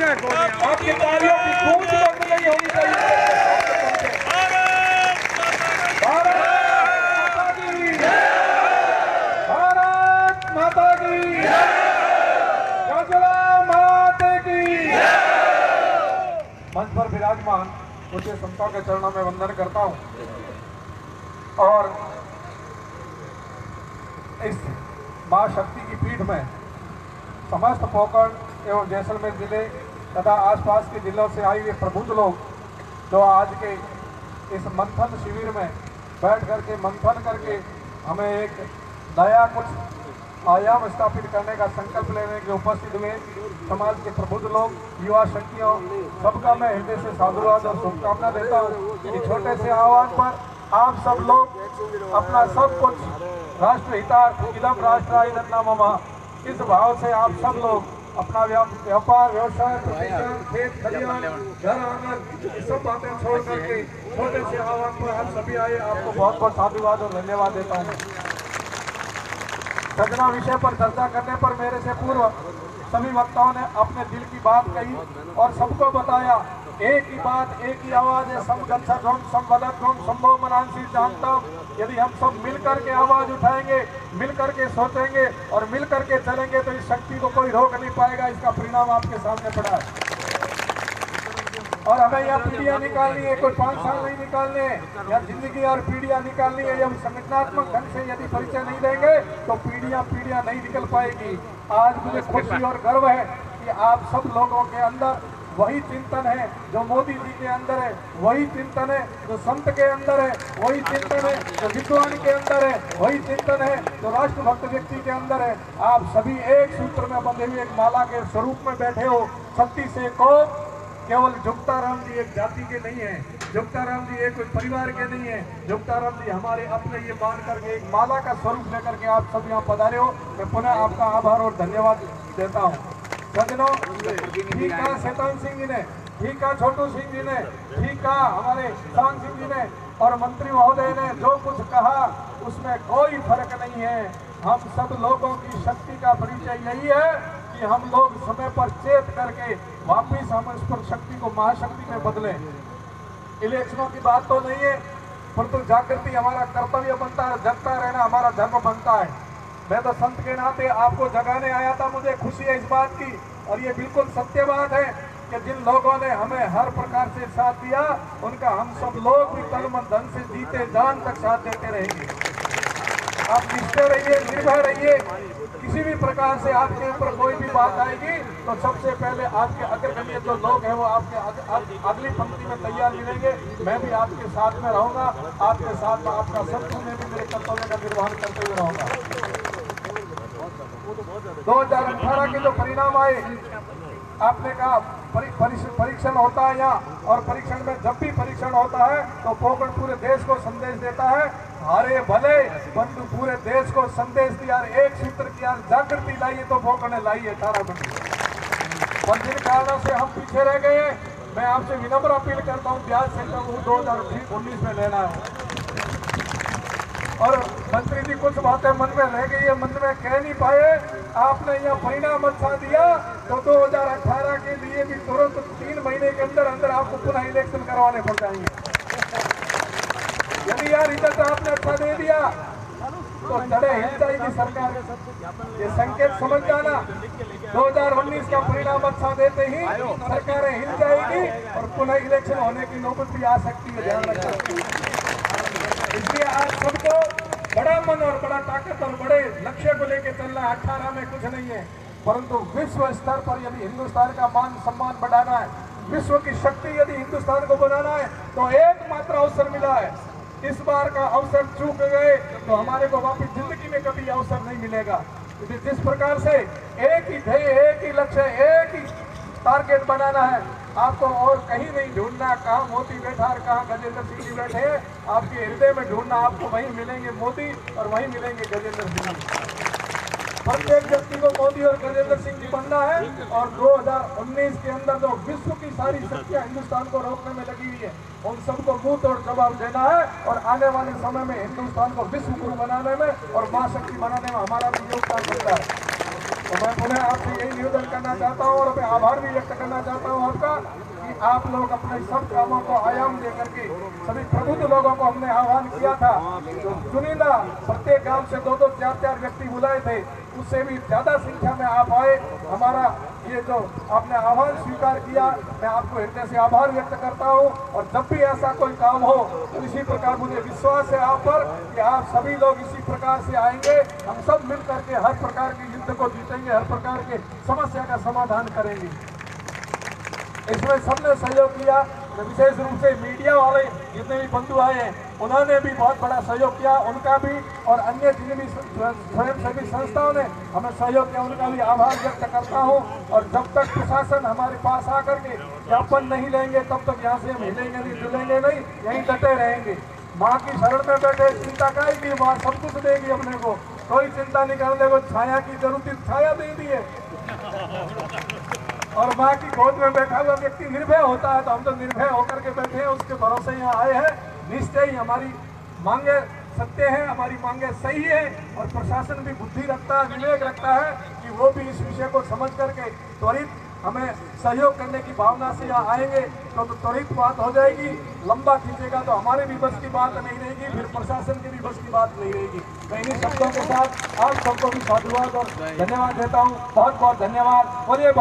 आपकी तालियों की गूंज बंद नहीं होनी चाहिए। भारत माता की, भारत माता की, गजरा माता की। मंच पर विराजमान पूज्य संतों के चरणों में वंदन करता हूं और इस मां शक्ति की पीठ में समस्त पोखर एवं जैसलमेर जिले तथा आसपास के जिलों से आए हुए प्रबुद्ध लोग जो आज के इस मंथन शिविर में बैठ करके मंथन करके हमें एक नया कुछ आयाम स्थापित करने का संकल्प लेने के उपस्थित हुए समाज के प्रबुद्ध लोग, युवा शक्तियों, सबका मैं हृदय से साधुवाद और शुभकामना देता हूँ कि छोटे से आह्वान पर आप सब लोग अपना सब कुछ राष्ट्र हितार्थ इदम राष्ट्राय नमः इस भाव से आप सब लोग अपना व्यापार, व्यवसाय, प्रतिष्ठान, खेत खलिहान, घर आंगन ये सब बातें छोड़ करके छोटे से आह्वान पर हम सभी आए। आपको बहुत बहुत साधुवाद और धन्यवाद देता हूँ। सजना विषय पर चर्चा करने पर मेरे से पूर्व सभी वक्ताओं ने अपने दिल की बात कही और सबको बताया। एक ही बात, एक ही आवाज है, सम गच्छध्वं संवदध्वं संभव मनांसी जानता। यदि हम सब मिल करके आवाज उठाएंगे, मिल करके सोचेंगे और मिल करके चलेंगे तो इस शक्ति को कोई रोक नहीं पाएगा। इसका परिणाम आपके सामने पड़ा है और हमें यह पीढ़ियां निकालनी है, कोई 5 साल नहीं निकालने, या जिंदगी और पीढ़ियां निकालनी है। हम संगठनात्मक ढंग से यदि परिचय नहीं देंगे तो पीढ़ियां नहीं निकल पाएगी। आज मुझे खुशी और गर्व है कि आप सब लोगों के अंदर वही चिंतन है जो मोदी जी के अंदर है, वही चिंतन है जो संत के अंदर है, वही चिंतन है जो विद्वान के अंदर है, वही चिंतन है जो राष्ट्रभक्त व्यक्ति के अंदर है। आप सभी एक सूत्र में बंधे हुए एक माला के स्वरूप में बैठे हो। 36 को केवल जुक्ताराम जी एक जाति के नहीं है, जुक्ताराम जी एक कोई परिवार के नहीं है, जुक्ताराम जी हमारे अपने ये मान करके एक माला का स्वरूप लेकर के आप सब यहाँ पधारे हो। मैं पुनः आपका आभार और धन्यवाद देता हूँ। सज्जनों, ठीक कहा शैतान सिंह जी ने, ठीक कहा छोटू सिंह जी ने, ठीक कहा हमारे शान सिंह जी ने और मंत्री महोदय ने जो कुछ कहा उसमें कोई फर्क नहीं है। हम सब लोगों की शक्ति का परिचय यही है कि हम लोग समय पर चेत करके वापिस हम इस पर शक्ति को महाशक्ति में बदलें। इलेक्शनों की बात तो नहीं है, परंतु जागृति हमारा कर्तव्य बनता है, जगता रहना हमारा धर्म बनता है। मैं तो संत के नाते आपको जगाने आया था। मुझे खुशी है इस बात की और ये बिल्कुल सत्य बात है कि जिन लोगों ने हमें हर प्रकार से साथ दिया उनका हम सब लोग भी तन मन धन से जीते जान तक साथ देते रहेंगे। आप निष्ठा रहिए, निर्भय रहिए। किसी भी प्रकार से आपके ऊपर कोई भी बात आएगी तो सबसे पहले आपके अग्रगण्य जो लोग हैं वो आपके अगली पंक्ति में तैयार मिलेंगे। मैं भी आपके साथ में रहूंगा, आपके साथ में आपका शत्रु में भी मेरे कर्तव्य का निर्वहन करते हुए रहूंगा। 2018 के जो परिणाम आए, आपने कहा परीक्षण होता है यहाँ और परीक्षण में जब भी परीक्षण होता है तो पोखरण पूरे देश को संदेश देता है। हारे भले बंधु पूरे देश को संदेश दिया, एक सूत्र की जागृति लाइए तो पोखरण ने लाई है 18 बंधु। और जिन कारणों से हम पीछे रह गए, मैं आपसे विनम्र अपील करता हूँ, ब्याज से 2019 में लेना है। और मंत्री जी कुछ बातें मन में रह गई है, मन में कह नहीं पाए। आपने यह परिणाम अच्छा दिया तो 2018 के लिए भी तुरंत 3 महीने के अंदर अंदर आपको पुनः इलेक्शन करवाने पड़ जाएंगे। यदि यार रिजल्ट आपने अच्छा दे दिया तो जड़े हिल जाएगी सरकार। ये संकेत समझ जाना, 2019 का परिणाम अच्छा देते ही सरकारें हिल जाएगी और पुनः इलेक्शन होने की नौबत भी आ सकती है, ध्यान रखना। इसलिए आज सबको बड़ा मन और बड़ा ताकत और बड़े लक्ष्य को लेकर चलना है। 18 में कुछ नहीं है, परंतु विश्व स्तर पर यदि हिंदुस्तान का मान सम्मान बढ़ाना है, विश्व की शक्ति यदि हिंदुस्तान को बनाना है तो एकमात्र अवसर मिला है। इस बार का अवसर चूक गए तो हमारे को वापिस जिंदगी में कभी अवसर नहीं मिलेगा। जिस प्रकार से एक ही ध्येय, एक ही लक्ष्य, एक ही टारगेट बनाना है, आपको और कहीं नहीं ढूंढना। कहाँ मोदी बैठा और कहाँ गजेंद्र सिंह जी बैठे हैं, आपके हृदय में ढूंढना। आपको वहीं मिलेंगे मोदी और वहीं मिलेंगे गजेंद्र सिंह। प्रत्येक व्यक्ति को मोदी और गजेंद्र सिंह जी बनना है और 2019 के अंदर जो विश्व की सारी शक्तियां हिंदुस्तान को रोकने में लगी हुई है उन सबको मुंह तोड़ जवाब देना है और आने वाले समय में हिंदुस्तान को विश्व गुरु बनाने में और महाशक्ति बनाने में हमारा भी योगदान बनता है। तो मैं पुनः आपसे यही निवेदन करना चाहता हूँ और मैं आभार भी व्यक्त करना चाहता हूँ आपका कि आप लोग अपने सब कामों को आयाम दे करके सभी प्रबुद्ध लोगों को हमने आह्वान किया था, तो चुनिंदा प्रत्येक गांव से 2-2, 4-4 व्यक्ति बुलाए थे, उससे भी ज्यादा संख्या में आप आए। हमारा ये जो आपने आह्वान स्वीकार किया, मैं आपको हृदय से आभार व्यक्त करता हूँ। और जब भी ऐसा कोई काम हो तो इसी प्रकार मुझे विश्वास है आप पर कि आप सभी लोग इसी प्रकार से आएंगे, हम सब मिल करके हर प्रकार के युद्ध को जीतेंगे, हर प्रकार के समस्या का समाधान करेंगे। इसमें सबने सहयोग किया, विशेष रूप से मीडिया वाले जितने भी बंधु आए हैं उन्होंने भी बहुत बड़ा सहयोग किया, उनका भी और अन्य जितने भी स्वयंसेवी संस्थाओं ने हमें सहयोग किया उनका भी आभार व्यक्त करता हूं। और जब तक प्रशासन हमारे पास आकर के ज्ञापन नहीं लेंगे तब तक यहाँ से हम हिलेंगे नहीं, डुलेंगे नहीं, यहीं डटे रहेंगे। माँ की शरण में बैठे चिंता करेगी, माँ सब कुछ देगी अपने को, कोई चिंता नहीं करने को, छाया की जरूरत थी छाया दे दी है। और माँ की गोद में बैठा हुआ व्यक्ति निर्भय होता है, तो हम तो निर्भय होकर के बैठे हैं, उसके भरोसे यहाँ आए हैं। निश्चय ही हमारी मांगे सत्य है, हमारी मांगे सही है और प्रशासन भी बुद्धि रखता है, विवेक रखता है कि वो भी इस विषय को समझ करके त्वरित हमें सहयोग करने की भावना से यहाँ आएंगे तो त्वरित बात हो जाएगी। लंबा खींचेगा तो हमारे भी बस की बात नहीं रहेगी, फिर प्रशासन की भी बस की बात नहीं रहेगी। मैं इन्हीं शब्दों के साथ आप सबको भी साधुवाद और धन्यवाद देता हूँ। बहुत बहुत धन्यवाद। बोलिए।